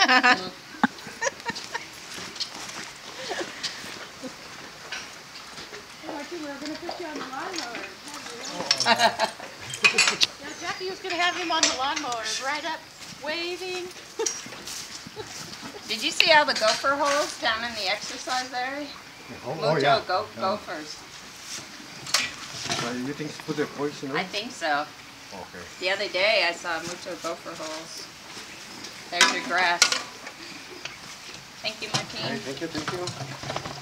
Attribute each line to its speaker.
Speaker 1: We were going to put you on the lawnmower. Yeah, Jackie was going to have him on the lawnmower, right up, waving.
Speaker 2: Did you see all the gopher holes down in the exercise area?
Speaker 3: Oh yeah.
Speaker 2: Gophers.
Speaker 3: You think put the poison?
Speaker 2: I think so.
Speaker 3: Okay.
Speaker 2: The other day I saw mucho gopher holes. There's your grass. Thank you, Martine.
Speaker 3: Thank you.